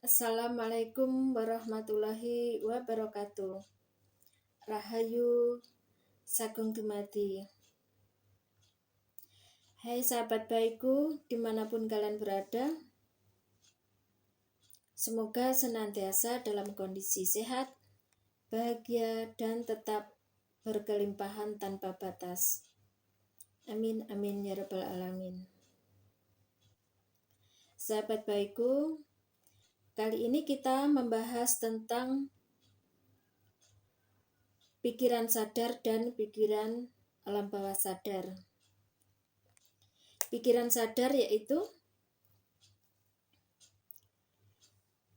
Assalamualaikum warahmatullahi wabarakatuh. Rahayu Sagung Dumadi. Hai sahabat baikku, dimanapun kalian berada, semoga senantiasa dalam kondisi sehat, bahagia, dan tetap berkelimpahan tanpa batas. Amin, amin, ya rabbal alamin. Sahabat baikku, kali ini kita membahas tentang pikiran sadar dan pikiran alam bawah sadar. Pikiran sadar yaitu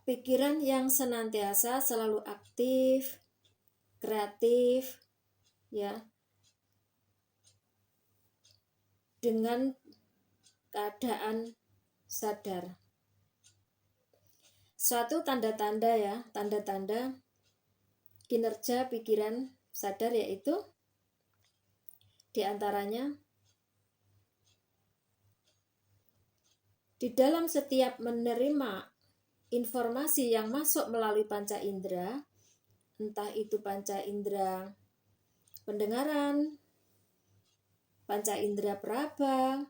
pikiran yang senantiasa selalu aktif, kreatif, ya, dengan keadaan sadar. Suatu tanda-tanda kinerja pikiran sadar yaitu diantaranya di dalam setiap menerima informasi yang masuk melalui panca indera, entah itu panca indera pendengaran, panca indera peraba,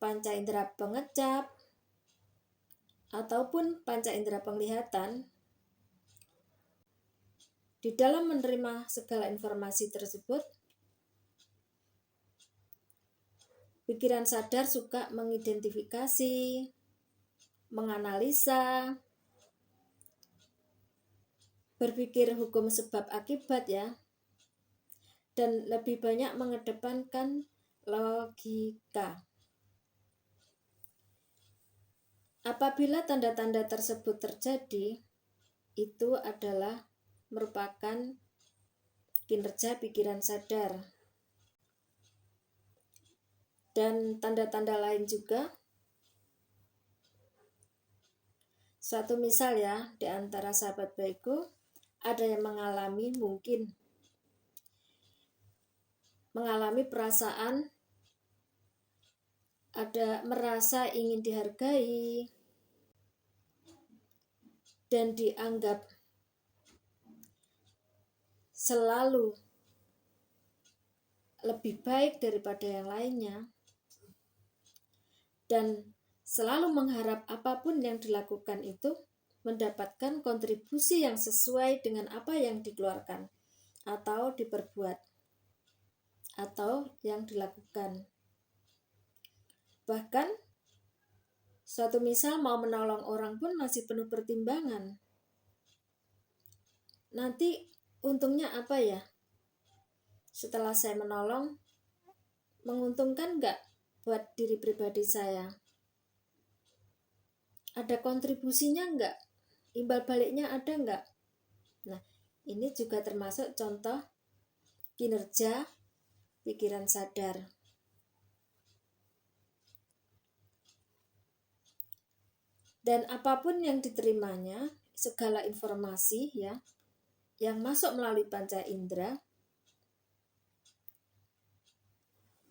panca indera pengecap, ataupun panca indera penglihatan. Di dalam menerima segala informasi tersebut, pikiran sadar suka mengidentifikasi, menganalisa, berpikir hukum sebab akibat, ya, dan lebih banyak mengedepankan logika. Apabila tanda-tanda tersebut terjadi, itu adalah merupakan kinerja pikiran sadar. Dan tanda-tanda lain juga, suatu misal ya, di antara sahabat baikku ada yang mungkin mengalami perasaan merasa ingin dihargai dan dianggap selalu lebih baik daripada yang lainnya, dan selalu mengharap apapun yang dilakukan itu mendapatkan kontribusi yang sesuai dengan apa yang dikeluarkan atau diperbuat atau yang dilakukan. Bahkan suatu misal mau menolong orang pun masih penuh pertimbangan. Nanti untungnya apa ya? Setelah saya menolong, menguntungkan nggak buat diri pribadi saya? Ada kontribusinya nggak? Imbal baliknya ada nggak? Nah, ini juga termasuk contoh kinerja pikiran sadar. Dan apapun yang diterimanya, segala informasi ya yang masuk melalui panca indera,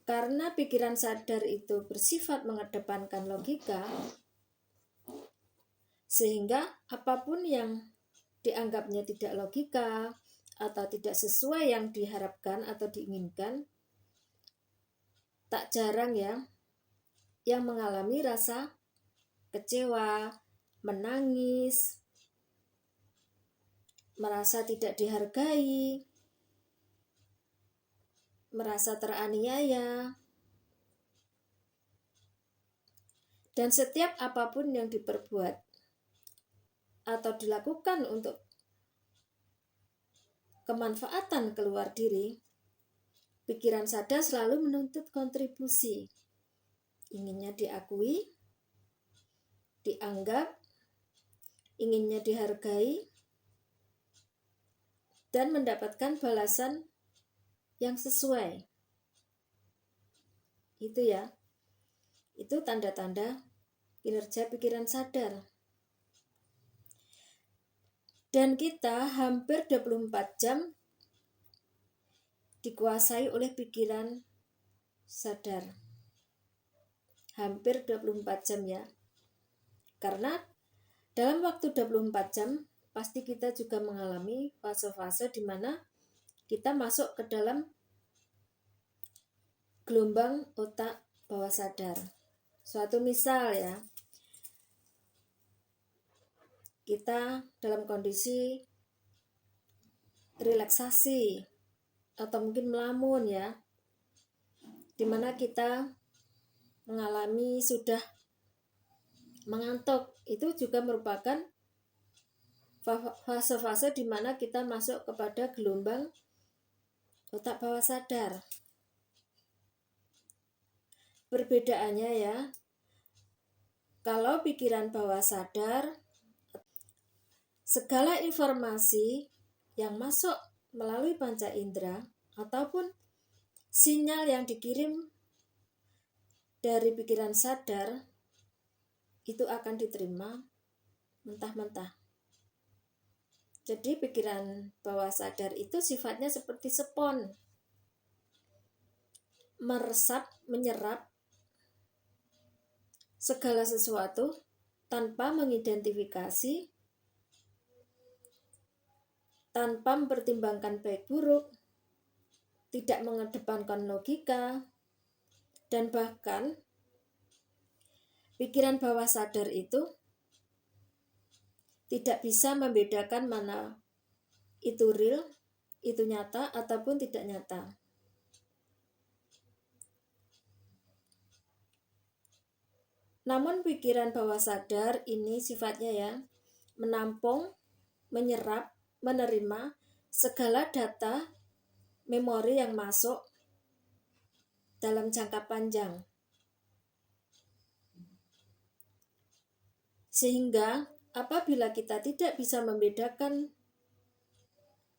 karena pikiran sadar itu bersifat mengedepankan logika, sehingga apapun yang dianggapnya tidak logika atau tidak sesuai yang diharapkan atau diinginkan, tak jarang ya yang mengalami rasa kecewa, menangis, merasa tidak dihargai, merasa teraniaya. Dan setiap apapun yang diperbuat atau dilakukan untuk kemanfaatan keluar diri, pikiran sadar selalu menuntut kontribusi. Inginnya diakui, dianggap, inginnya dihargai, dan mendapatkan balasan yang sesuai. Itu ya. Itu tanda-tanda kinerja pikiran sadar. Dan kita hampir 24 jam dikuasai oleh pikiran sadar. Hampir 24 jam ya. Karena Dalam waktu 24 jam, pasti kita juga mengalami fase-fase di mana kita masuk ke dalam gelombang otak bawah sadar. Suatu misal ya, kita dalam kondisi relaksasi atau mungkin melamun ya, dimana kita mengalami sudah mengantuk, itu juga merupakan fase-fase di mana kita masuk kepada gelombang otak bawah sadar. Perbedaannya ya, kalau pikiran bawah sadar, segala informasi yang masuk melalui panca indera ataupun sinyal yang dikirim dari pikiran sadar itu akan diterima mentah-mentah. Jadi pikiran bawah sadar itu sifatnya seperti spons, meresap, menyerap segala sesuatu tanpa mengidentifikasi, tanpa mempertimbangkan baik buruk, tidak mengedepankan logika, dan bahkan pikiran bawah sadar itu tidak bisa membedakan mana itu real, itu nyata, ataupun tidak nyata. Namun pikiran bawah sadar ini sifatnya ya, menampung, menyerap, menerima segala data memori yang masuk dalam jangka panjang. Sehingga apabila kita tidak bisa membedakan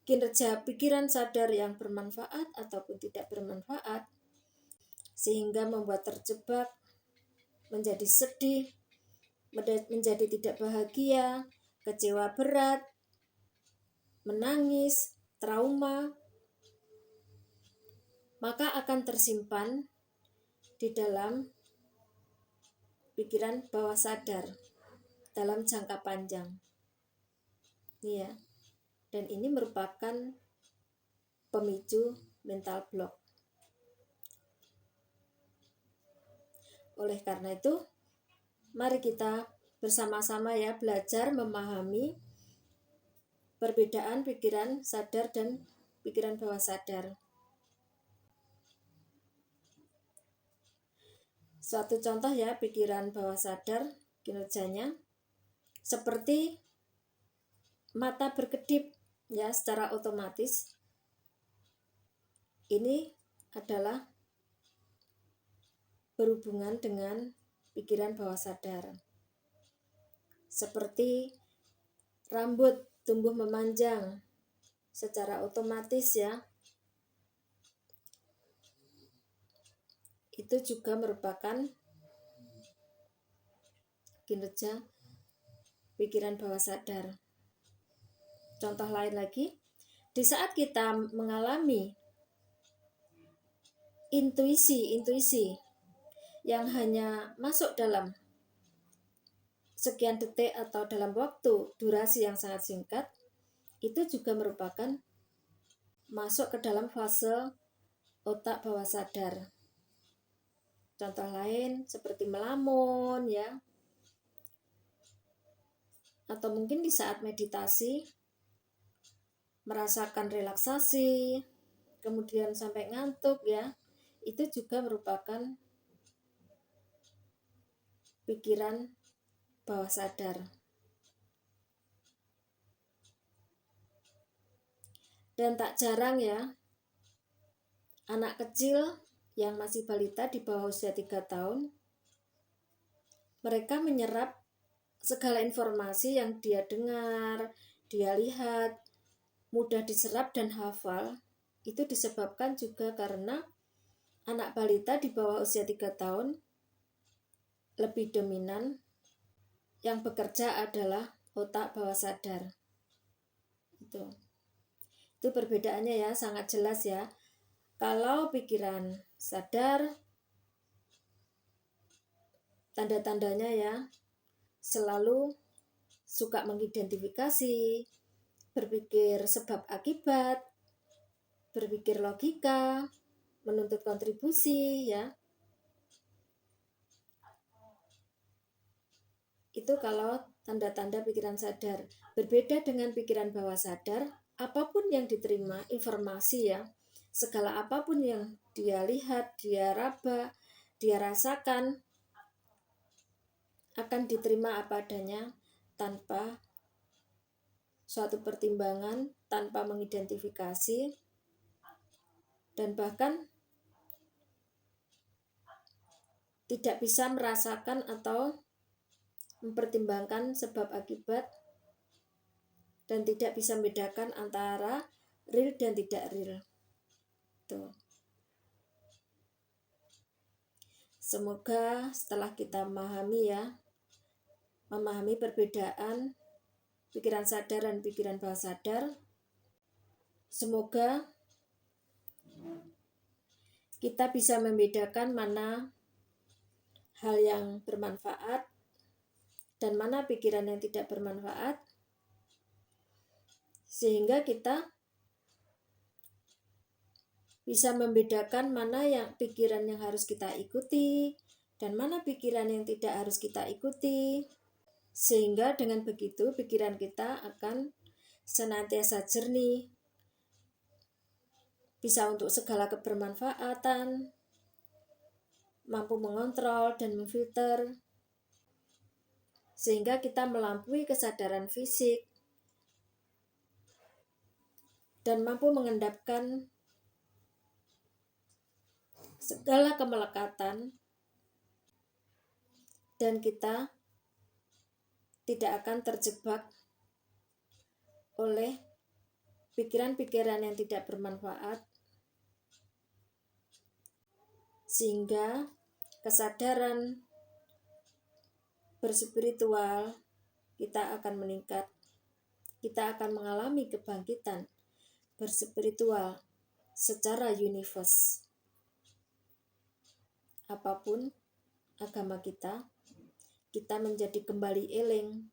kinerja pikiran sadar yang bermanfaat ataupun tidak bermanfaat, sehingga membuat terjebak, menjadi sedih, menjadi tidak bahagia, kecewa berat, menangis, trauma, maka akan tersimpan di dalam pikiran bawah sadar dalam jangka panjang. Iya. Dan ini merupakan pemicu mental block. Oleh karena itu, mari kita bersama-sama ya belajar memahami perbedaan pikiran sadar dan pikiran bawah sadar. Suatu contoh ya, pikiran bawah sadar kinerjanya seperti mata berkedip ya secara otomatis. Ini adalah berhubungan dengan pikiran bawah sadar. Seperti rambut tumbuh memanjang secara otomatis ya. Itu juga merupakan kinerja pikiran bawah sadar. Contoh lain lagi, di saat kita mengalami intuisi yang hanya masuk dalam sekian detik atau dalam waktu durasi yang sangat singkat, itu juga merupakan masuk ke dalam fase otak bawah sadar. Contoh lain seperti melamun ya, atau mungkin di saat meditasi merasakan relaksasi, kemudian sampai ngantuk ya, itu juga merupakan pikiran bawah sadar. Dan tak jarang ya, anak kecil yang masih balita di bawah usia 3 tahun, mereka menyerap segala informasi yang dia dengar, dia lihat, mudah diserap dan hafal. Itu disebabkan juga karena anak balita di bawah usia 3 tahun lebih dominan yang bekerja adalah otak bawah sadar. Itu perbedaannya ya, sangat jelas ya. Kalau pikiran sadar, tanda-tandanya ya selalu suka mengidentifikasi, berpikir sebab akibat, berpikir logika, menuntut kontribusi, ya. Itu kalau tanda-tanda pikiran sadar. Berbeda dengan pikiran bawah sadar, apapun yang diterima, informasi ya, segala apapun yang dia lihat, dia raba, dia rasakan, akan diterima apa adanya tanpa suatu pertimbangan, tanpa mengidentifikasi, dan bahkan tidak bisa merasakan atau mempertimbangkan sebab akibat, dan tidak bisa membedakan antara real dan tidak real. Tuh. Semoga setelah kita memahami perbedaan pikiran sadar dan pikiran bawah sadar, semoga kita bisa membedakan mana hal yang bermanfaat dan mana pikiran yang tidak bermanfaat, sehingga kita bisa membedakan mana yang pikiran yang harus kita ikuti dan mana pikiran yang tidak harus kita ikuti, sehingga dengan begitu pikiran kita akan senantiasa jernih, bisa untuk segala kebermanfaatan, mampu mengontrol dan memfilter, sehingga kita melampaui kesadaran fisik dan mampu mengendapkan segala kemelekatan, dan kita tidak akan terjebak oleh pikiran-pikiran yang tidak bermanfaat, sehingga kesadaran berspiritual kita akan meningkat. Kita akan mengalami kebangkitan berspiritual secara universe. Apapun agama kita menjadi kembali eling,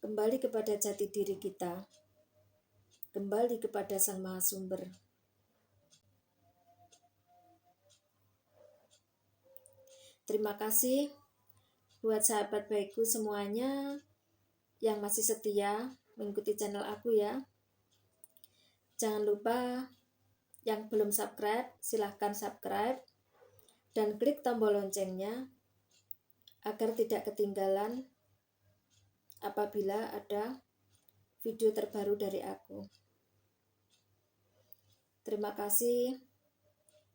kembali kepada jati diri kita, kembali kepada Sang Maha Sumber. Terima kasih buat sahabat baikku semuanya yang masih setia mengikuti channel aku ya. Jangan lupa yang belum subscribe, silahkan subscribe dan klik tombol loncengnya agar tidak ketinggalan apabila ada video terbaru dari aku. Terima kasih.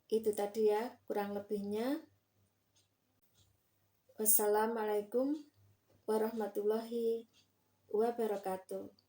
Itu tadi ya, kurang lebihnya. Wassalamualaikum warahmatullahi wabarakatuh.